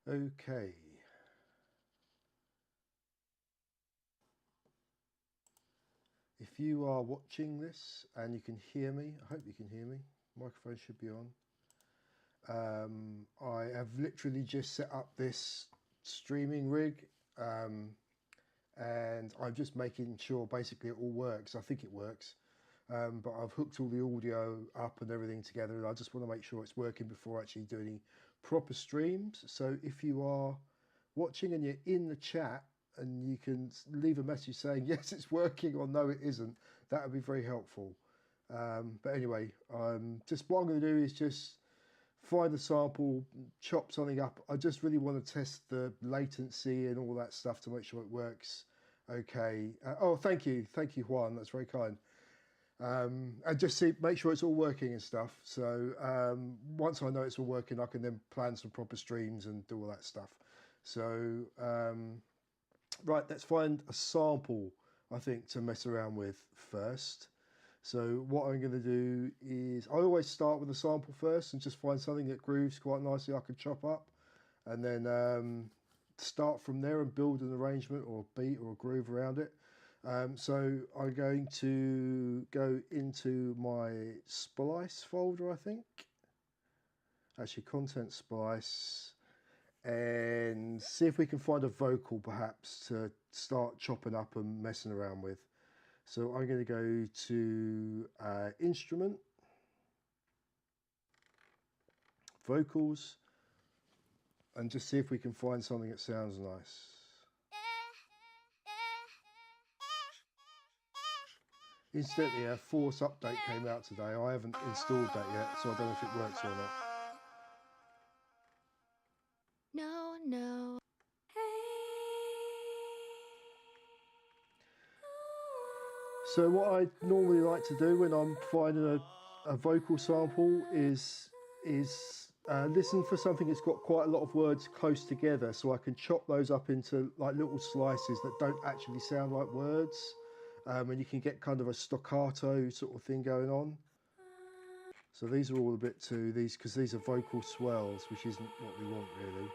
Okay. If you are watching this and you can hear me, I hope you can hear me. Microphone should be on. I have literally just set up this streaming rig, and I'm just making sure basically it all works. I think it works, but I've hooked all the audio up and everything together, and I just want to make sure it's working before I actually do any proper streams. So if you are watching and you're in the chat and you can leave a message saying yes it's working or no it isn't, that would be very helpful. But anyway, just what I'm going to do is just find a sample, chop something up. I just really want to test the latency and all that stuff to make sure it works okay. Oh, thank you, Juan, that's very kind. And just make sure it's all working and stuff. So once I know it's all working, I can then plan some proper streams and do all that stuff. So right, let's find a sample, I think, to mess around with first. So what I'm going to do is, I always start with a sample first and just find something that grooves quite nicely I can chop up, and then start from there and build an arrangement or a beat or a groove around it. So I'm going to go into my splice folder, I think. Actually, content splice, and see if we can find a vocal perhaps to start chopping up and messing around with. So I'm going to go to instrument, vocals, and just see if we can find something that sounds nice. Incidentally, a Force update came out today. I haven't installed that yet, so I don't know if it works or not. No. So what I normally like to do when I'm finding a vocal sample is listen for something that's got quite a lot of words close together, so I can chop those up into like little slices that don't actually sound like words, and you can get kind of a staccato sort of thing going on. So these are all a bit too, because these are vocal swells, which isn't what we want really.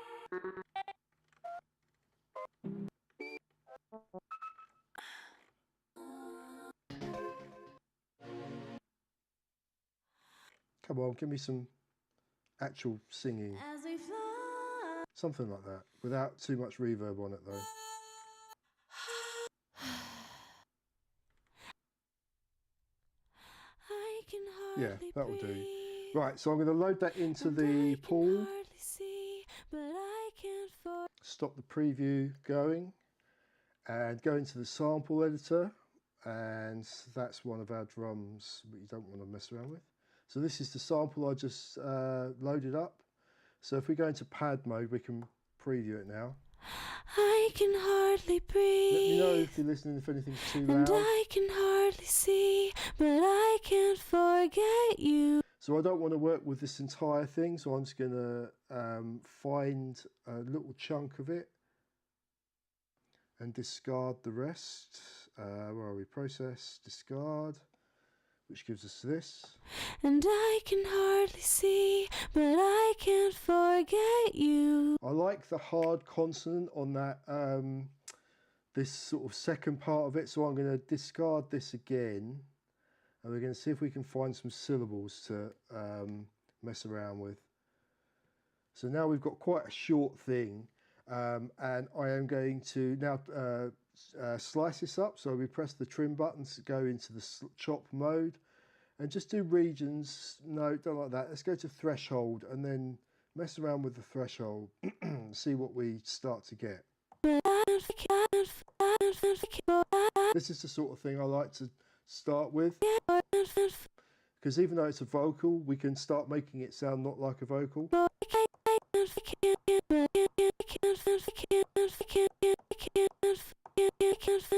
Come on, give me some actual singing. Something like that, without too much reverb on it though. Yeah, that'll do. Right, so I'm going to load that into the pool. Stop the preview going and go into the sample editor, and that's one of our drums that you don't want to mess around with. So this is the sample I just loaded up. So if we go into pad mode, we can preview it now. I can hardly breathe. Let me know if you're listening, if anything's too loud. And I can hardly see, but I can't forget you. So I don't want to work with this entire thing, so I'm just going to find a little chunk of it and discard the rest. Where are we? Process, discard, which gives us this. And I can hardly see, but I can't forget you. I like the hard consonant on that, this sort of second part of it, so I'm going to discard this again, and we're going to see if we can find some syllables to mess around with. So now we've got quite a short thing, and I am going to now slice this up. So we press the trim button to go into the chop mode, and just do regions. No, don't like that. Let's go to threshold and then mess around with the threshold, see what we start to get. This is the sort of thing I like to start with, because even though it's a vocal, we can start making it sound not like a vocal.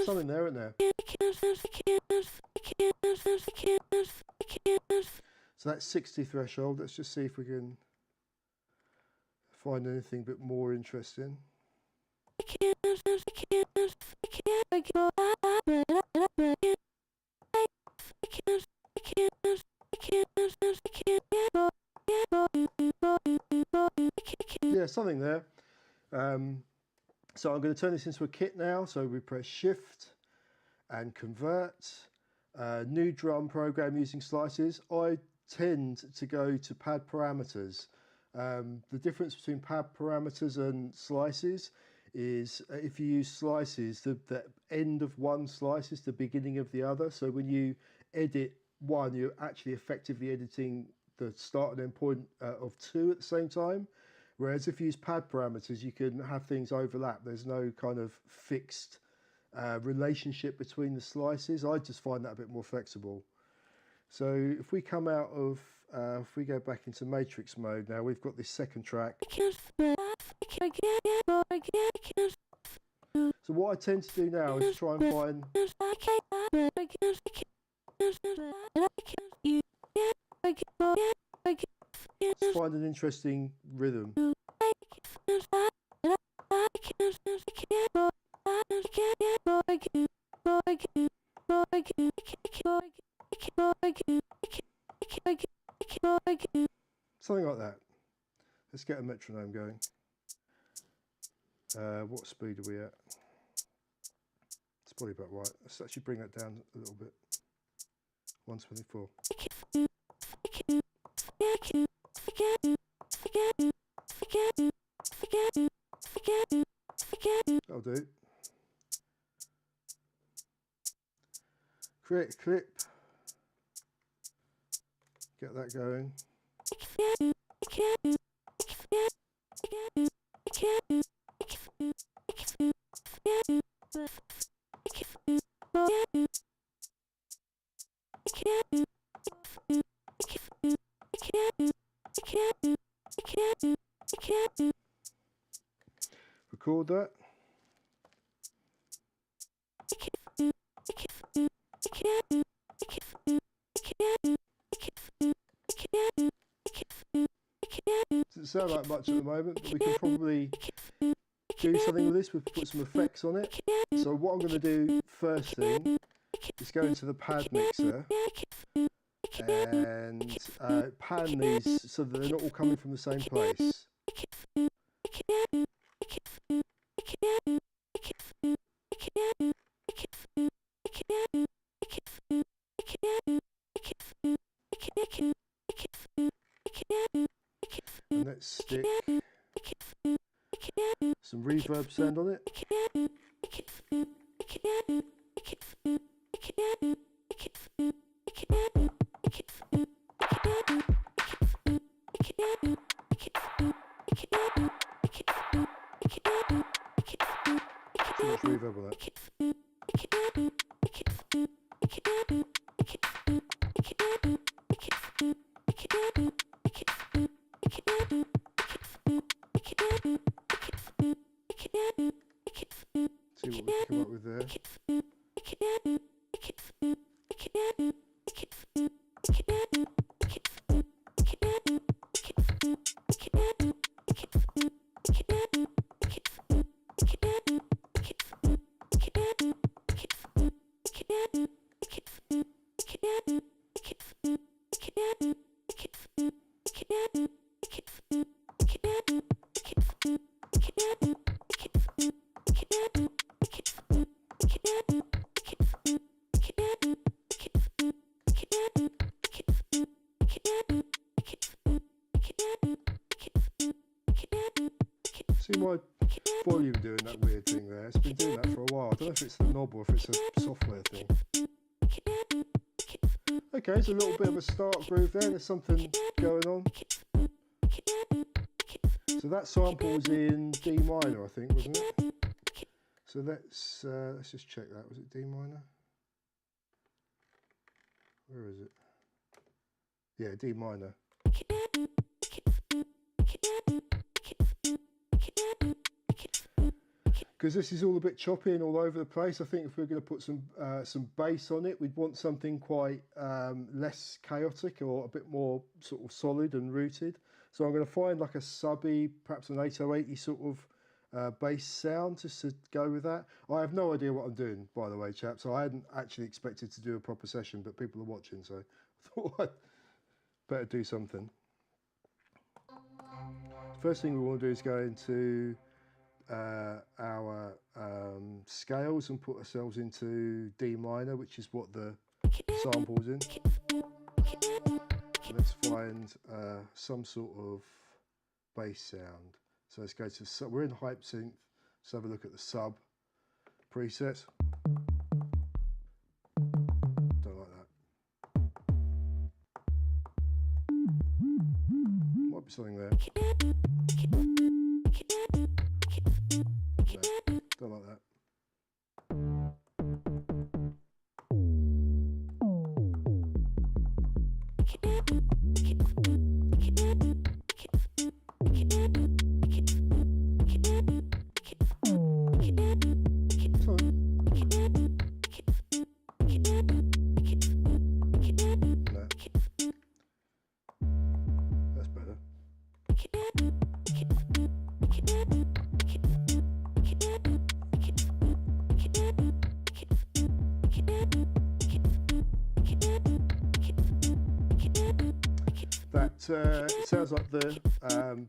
Something there, isn't there? So that's 60 threshold. Let's just see if we can find anything a bit more interesting. Yeah, something there. So I'm going to turn this into a kit now. So we press Shift and Convert. New drum program using slices. I tend to go to pad parameters. The difference between pad parameters and slices is if you use slices, the end of one slice is the beginning of the other. So when you edit one, you're actually effectively editing the start and end point of two at the same time. Whereas if you use pad parameters, you can have things overlap. There's no kind of fixed relationship between the slices. I just find that a bit more flexible. So if we come out of, if we go back into matrix mode now, we've got this second track. So what I tend to do now is try and find an interesting rhythm. Something like that. Let's get a metronome going. What speed are we at? It's probably about right. Let's actually bring that down a little bit. 124. That'll do. Create a clip. Get that going. Record that. Doesn't sound like much at the moment, but we can probably do something with this. We've put some effects on it. So what I'm going to do first thing is go into the pad mixer and pan these so that they're not all coming from the same place. And let's stick some reverb sound on it. Too much reverb on that. See what we can come up with there. See my volume doing that weird thing there? It's been doing that for a while. I don't know if it's the knob or if it's a software thing. Okay, there's a little bit of a start groove there. There's something going on. So that sample was in D minor, I think, wasn't it? So let's just check that. Was it D minor? Where is it? Yeah, D minor. Because this is all a bit choppy and all over the place. I think if we're going to put some bass on it, we'd want something quite less chaotic or a bit more sort of solid and rooted. So I'm going to find like a subby, perhaps an 8080 sort of bass sound just to go with that. I have no idea what I'm doing, by the way, chaps. So I hadn't actually expected to do a proper session, but people are watching, so I thought I'd better do something. First thing we want to do is go into our scales and put ourselves into D minor, which is what the sample's in. Let's find some sort of bass sound. So let's go to, we're in Hype Synth, let's have a look at the sub presets. Don't like that. Might be something there. No, don't like that. That's better. That it sounds like the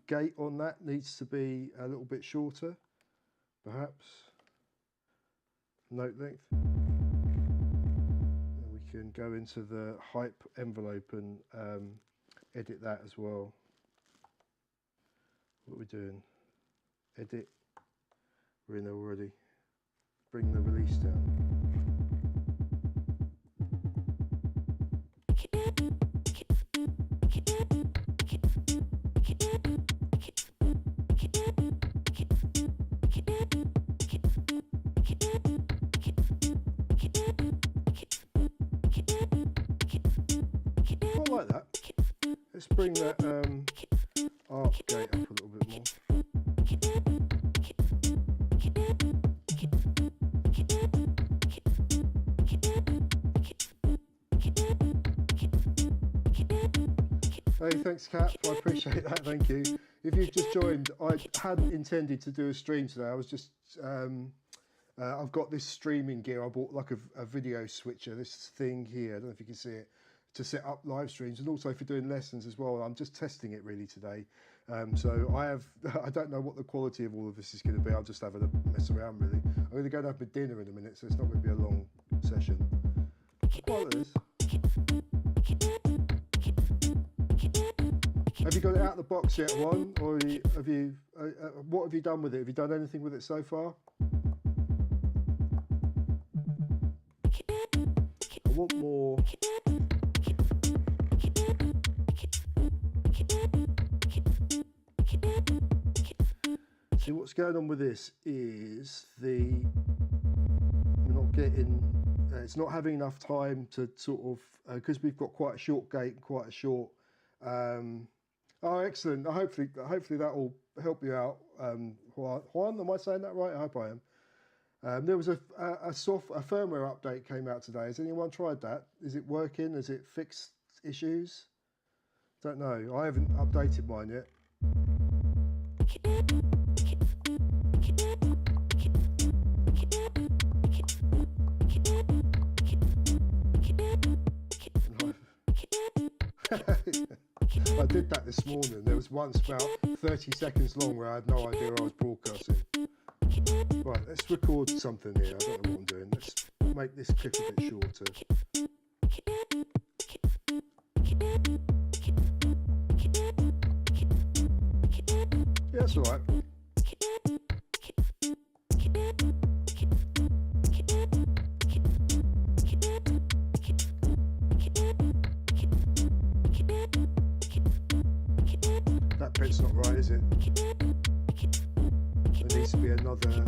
gate on that needs to be a little bit shorter, perhaps. Note length. And we can go into the hype envelope and edit that as well. What are we doing? Edit. We're in there already. Bring the release down. Quite like that. Let's bring that arc gate up a little bit more. Hey, thanks Cap, I appreciate that, thank you. If you've just joined, I hadn't intended to do a stream today. I was just, I've got this streaming gear. I bought like a video switcher, this thing here, I don't know if you can see it, to set up live streams and also for doing lessons as well. I'm just testing it really today. So I don't know what the quality of all of this is going to be. I'm just having a mess around really. I'm going to go and have my dinner in a minute, so it's not going to be a long session. Quite like this. Have you got it out of the box yet, Juan? Or have you? What have you done with it? Have you done anything with it so far? I want more. See, what's going on with this is we're not getting. It's not having enough time to sort of because we've got quite a short gate, quite a short. Oh, excellent! Hopefully that will help you out, Juan. Am I saying that right? I hope I am. There was a firmware update came out today. Has anyone tried that? Is it working? Has it fixed issues? Don't know. I haven't updated mine yet. I did that this morning. There was once about 30 seconds long where I had no idea I was broadcasting. Right, let's record something here. I don't know what I'm doing. Let's make this clip a bit shorter. Yeah, that's alright. That bit's not right, is it? There needs to be another.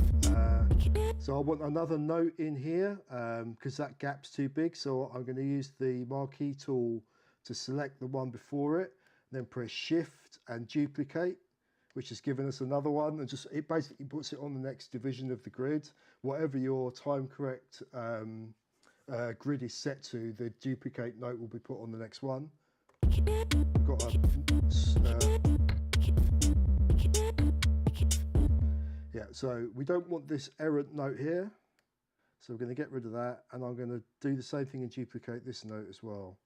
So I want another note in here because that gap's too big. So I'm going to use the marquee tool to select the one before it, then press Shift and duplicate, which has given us another one, and just it basically puts it on the next division of the grid. Whatever your time correct grid is set to, the duplicate note will be put on the next one. We've got a yeah, so we don't want this errant note here, so we're going to get rid of that, and I'm going to do the same thing and duplicate this note as well.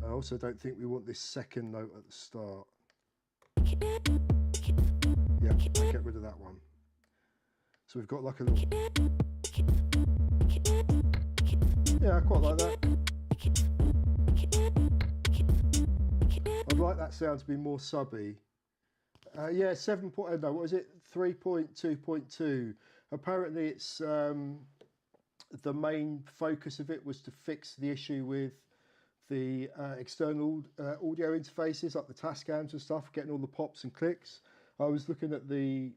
I also don't think we want this second note at the start. Yeah, I get rid of that one. So we've got like a little... Yeah, I quite like that. I'd like that sound to be more subby. Yeah, 7. No, what is it? 3.2.2. Apparently it's the main focus of it was to fix the issue with the external audio interfaces like the Tascams and stuff, getting all the pops and clicks. I was looking at the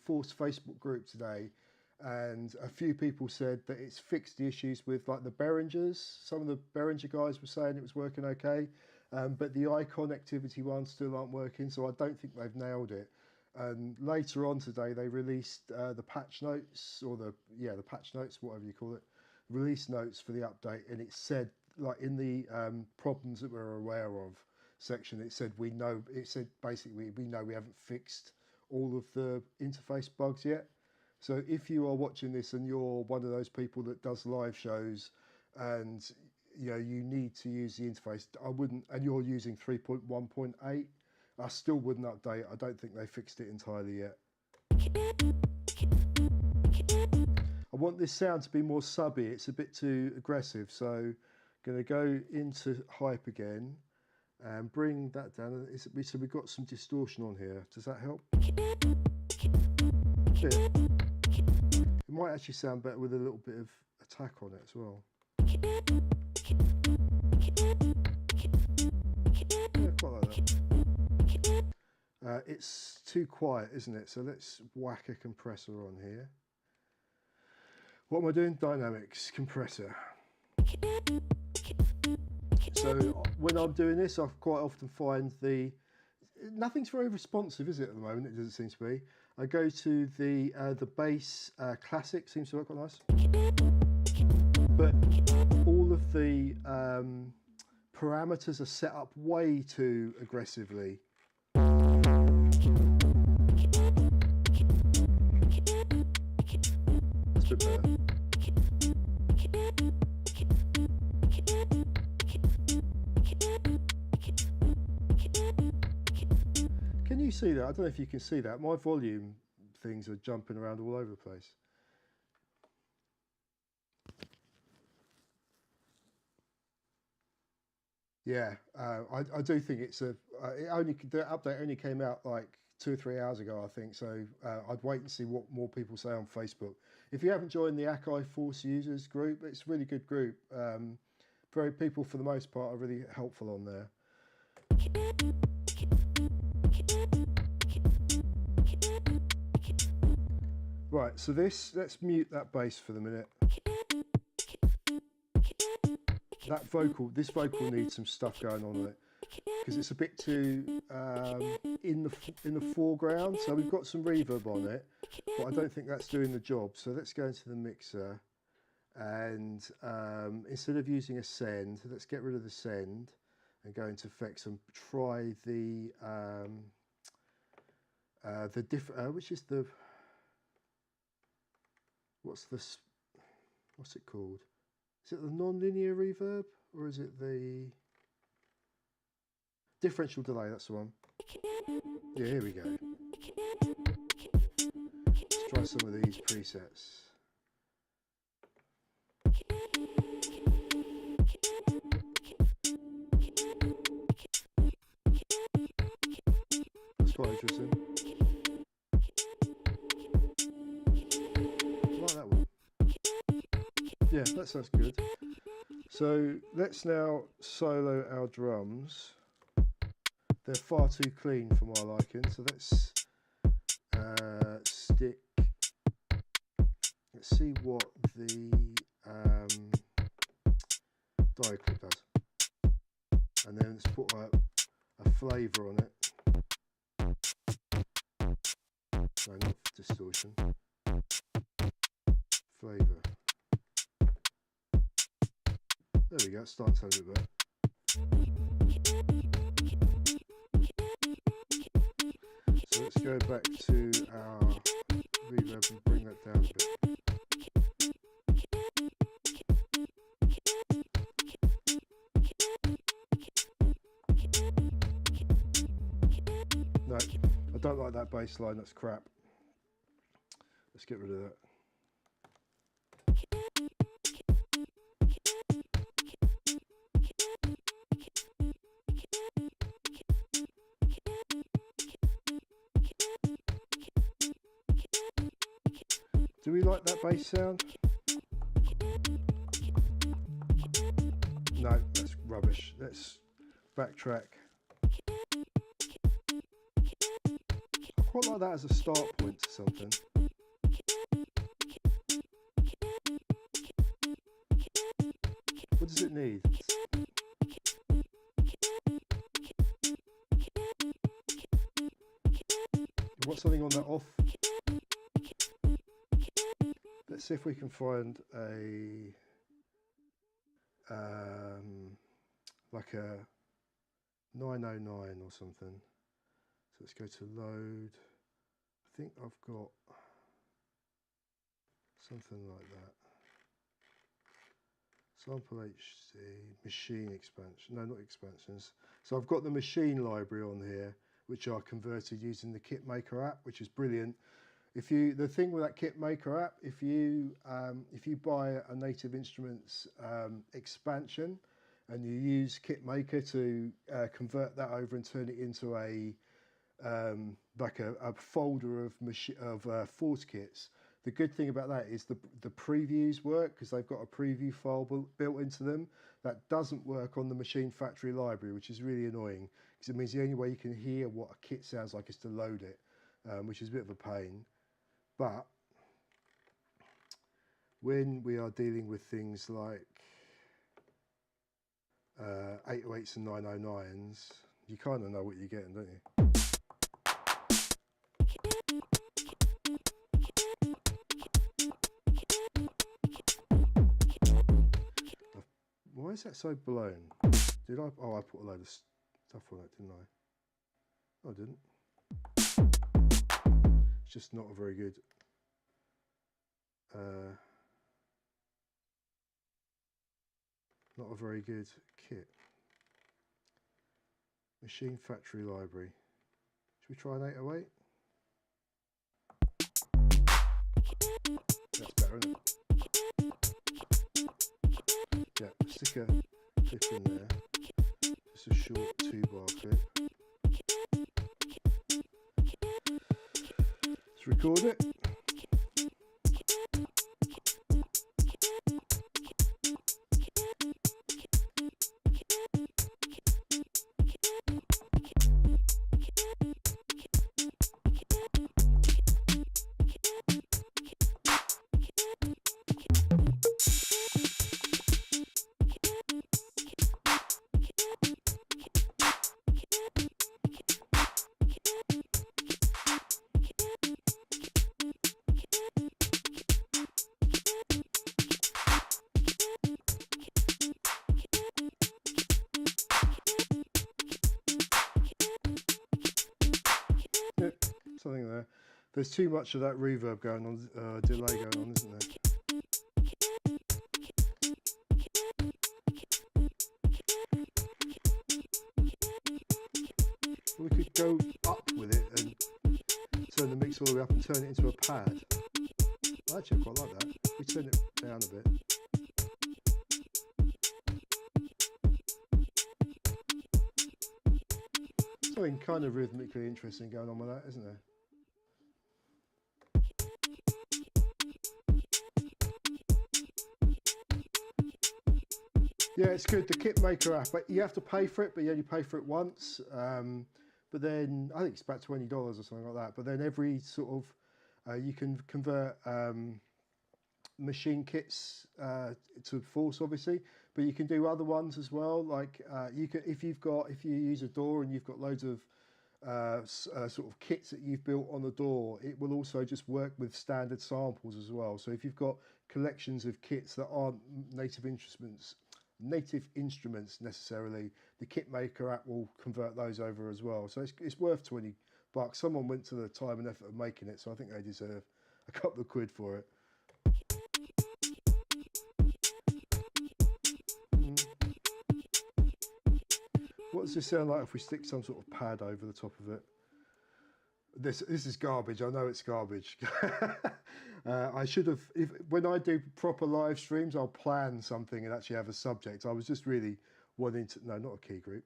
Force Facebook group today, and a few people said that it's fixed the issues with like the Behringers. Some of the Behringer guys were saying it was working okay, but the icon activity ones still aren't working, so I don't think they've nailed it. And later on today they released the patch notes, or the patch notes, whatever you call it, release notes for the update, and it said, like in the problems that we're aware of section, it said basically we know we haven't fixed all of the interface bugs yet. So if you are watching this and you're one of those people that does live shows and you need to use the interface, I wouldn't, and you're using 3.1.8, I still wouldn't update it. I don't think they fixed it entirely yet. I want this sound to be more subby. It's a bit too aggressive, so I'm going to go into hype again and bring that down. So we've got some distortion on here. Does that help? Yeah. It might actually sound better with a little bit of attack on it as well. Yeah, quite like that. It's too quiet, isn't it? So let's whack a compressor on here. What am I doing? Dynamics, compressor. So when I'm doing this, I quite often find nothing's very responsive, is it, at the moment? It doesn't seem to be. I go to the bass classic, seems to work quite nice. But all of the parameters are set up way too aggressively. That's a bit better. Can you see that? I don't know if you can see that. My volume things are jumping around all over the place. Yeah, I do think it's the update only came out like 2 or 3 hours ago, I think. So I'd wait and see what more people say on Facebook. If you haven't joined the Akai Force users group, it's a really good group. People for the most part are really helpful on there. Right, so let's mute that bass for the minute. This vocal needs some stuff going on with it because it's a bit too in the foreground. So we've got some reverb on it, but I don't think that's doing the job. So let's go into the mixer, and instead of using a send, let's get rid of the send and go into effects and try the which is the what's it called? Is it the non-linear reverb, or is it the differential delay? That's the one. Yeah, here we go. Let's try some of these presets. That's quite interesting. I like that one. Yeah, that sounds good. So let's now solo our drums. They're far too clean for my liking, so let's let's see what the dial clip does, and then let's put a flavour on it. No, not distortion. Flavour. There we go, it's starting to sound a bit better. So let's go back to our reverb and bring that down a bit. don't like that bass line, that's crap. Let's get rid of that. Do we like that bass sound? No, that's rubbish. Let's backtrack. I quite like that as a start point to something. What does it need? You want something on that off? Let's see if we can find a like a 909 or something. So let's go to load. I think I've got something like that. Sample HC, machine expansion, no, not expansions. So I've got the machine library on here, which are converted using the Kit Maker app, which is brilliant. If you, the thing with that Kit Maker app, if you buy a Native Instruments expansion and you use Kit Maker to convert that over and turn it into a like a folder of Force kits. The good thing about that is the previews work because they've got a preview file built into them. That doesn't work on the Machine Factory library, which is really annoying because it means the only way you can hear what a kit sounds like is to load it, which is a bit of a pain. But when we are dealing with things like 808s and 909s, you kind of know what you're getting, don't you? Why is that so blown? Did I? Oh, I put a load of stuff on it, didn't I? Oh, I didn't. It's just not a very good. Not a very good kit. Machine Factory library. Should we try an 808? That's better, isn't it? Yeah, stick a clip in there. Just a short 2-bar clip. Let's record it. Something there. There's too much of that reverb going on, delay going on, isn't there? We could go up with it and turn the mix all the way up and turn it into a pad. Actually, I quite like that. We turn it down a bit. Something kind of rhythmically interesting going on with that, isn't there? Yeah, it's good. The Kit Maker app, but you have to pay for it, but you only pay for it once. But then I think it's about $20 or something like that. But then every sort of you can convert machine kits to Force, obviously, but you can do other ones as well. Like you can, if you use a DAW and you've got loads of sort of kits that you've built on the DAW, it will also just work with standard samples as well. So if you've got collections of kits that aren't native instruments necessarily, the Kit Maker app will convert those over as well. So it's worth $20. Someone went to the time and effort of making it, so I think they deserve a couple of quid for it. What does this sound like if we stick some sort of pad over the top of it? This is garbage. I know it's garbage. I should have. When I do proper live streams, I'll plan something and actually have a subject. I was just really wanting to. No, not a key group.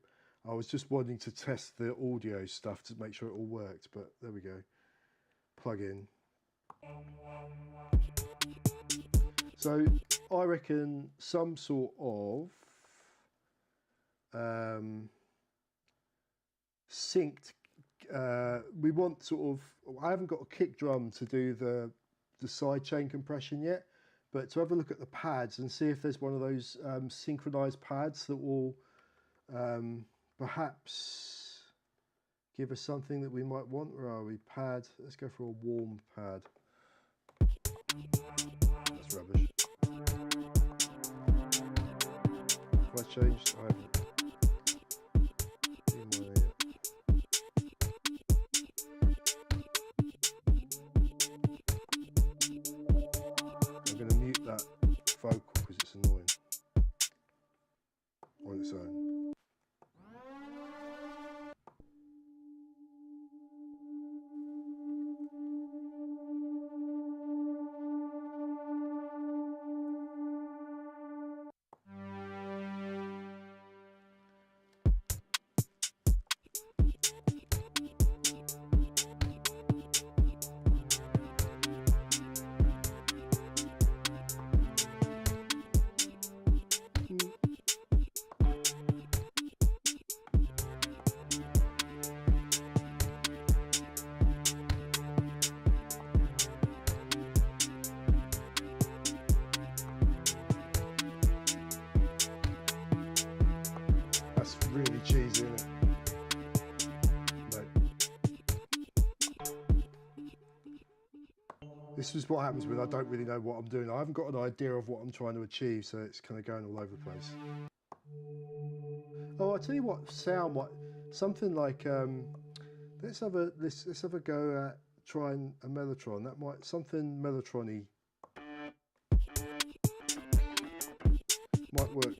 I was just wanting to test the audio stuff to make sure it all worked. But there we go. Plug in. So I reckon some sort of synced. We want sort of. I haven't got a kick drum to do the sidechain compression yet, but to have a look at the pads and see if there's one of those synchronized pads that will perhaps give us something that we might want. Where are we? Pad. Let's go for a warm pad. That's rubbish. Have I changed? I haven't. I'm going to mute that vocal because it's annoying on its own. That's really cheesy, isn't it? No. This is what happens when I don't really know what I'm doing. I haven't got an idea of what I'm trying to achieve, so it's kind of going all over the place. Oh, I'll tell you what sound, something like let's have a go at trying a mellotron. That might something mellotron-y might work.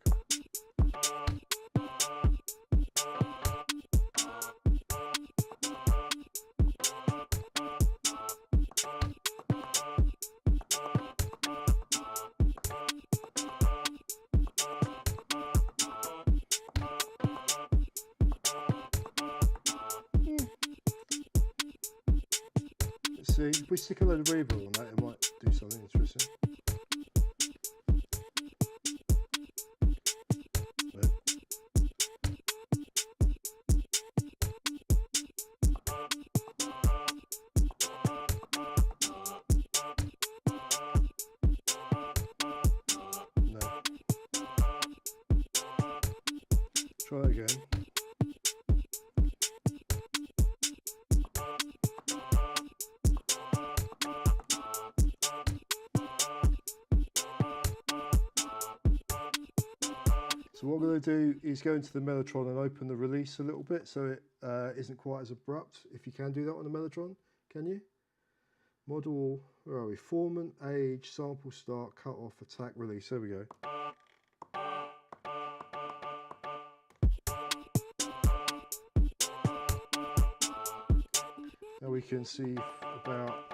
See, if we stick a load of reverb on that, it might do something interesting. No. Try it again. So what I'm going to do is go into the mellotron and open the release a little bit so it isn't quite as abrupt. If you can do that on the mellotron, can you? Model, where are we? Formant, age, sample start, cut off, attack, release. There we go. Now we can see about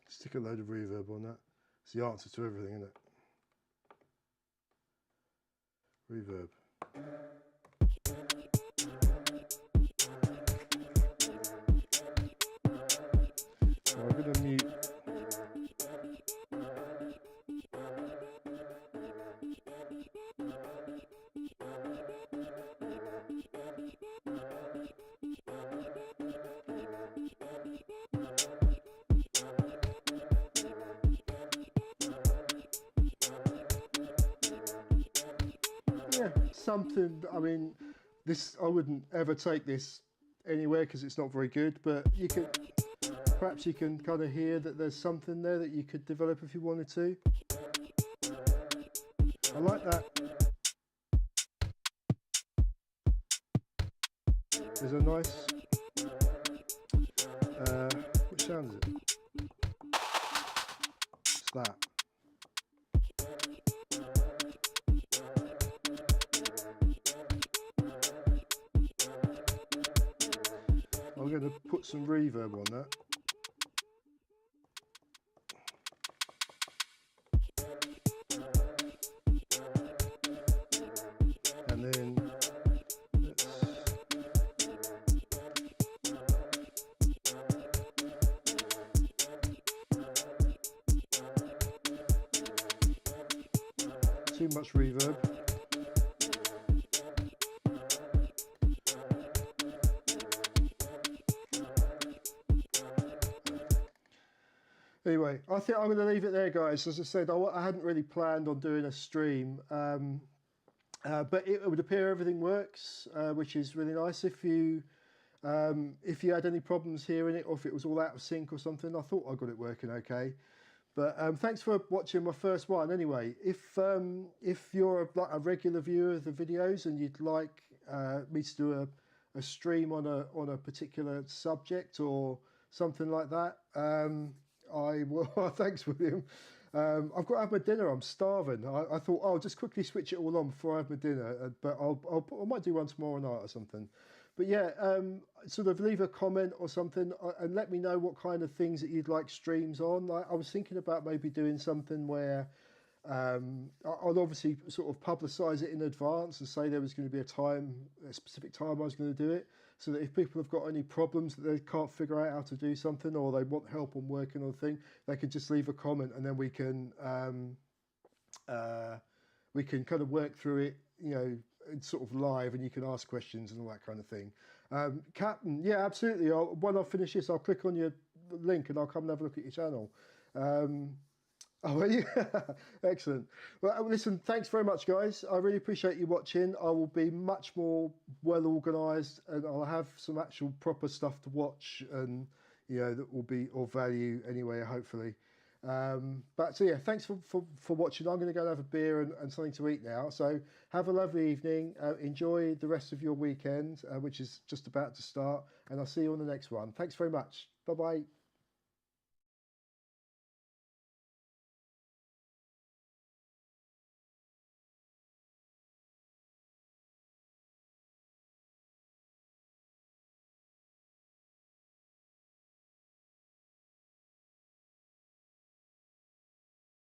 stick a load of reverb on that. It's the answer to everything, isn't it? Reverb. So I'm going to mute. Yeah, something. I mean, this I wouldn't ever take this anywhere because it's not very good. But you could perhaps you can kind of hear that there's something there that you could develop if you wanted to. I like that. There's a nice, which sound is it? It's that. I'm going to put some reverb on that. And then too much reverb. Anyway, I think I'm going to leave it there, guys. As I said, I hadn't really planned on doing a stream, but it would appear everything works, which is really nice. If you had any problems hearing it, or if it was all out of sync or something, I thought I got it working okay. But thanks for watching my first one. Anyway, if you're like a regular viewer of the videos and you'd like me to do a stream on a particular subject or something like that, I will. Thanks, William. I've got to have my dinner. I'm starving. I thought I'll just quickly switch it all on before I have my dinner. But I might do one tomorrow night or something. But yeah, sort of leave a comment or something and let me know what kind of things that you'd like streams on. I was thinking about maybe doing something where I'll obviously sort of publicise it in advance and say there was going to be a specific time I was going to do it, so that if people have got any problems that they can't figure out how to do something, or they want help on working on a thing, they can just leave a comment and then we can kind of work through it, you know, sort of live, and you can ask questions and all that kind of thing. Captain, yeah, absolutely. When I finish this, I'll click on your link and I'll come and have a look at your channel. Oh, yeah. Excellent. Well, listen, thanks very much, guys. I really appreciate you watching. I will be much more well organised, and I'll have some actual proper stuff to watch, and you know, that will be of value anyway, hopefully. But so yeah, thanks for watching. I'm going to go and have a beer and something to eat now. So have a lovely evening. Enjoy the rest of your weekend, which is just about to start, and I'll see you on the next one. Thanks very much. Bye bye.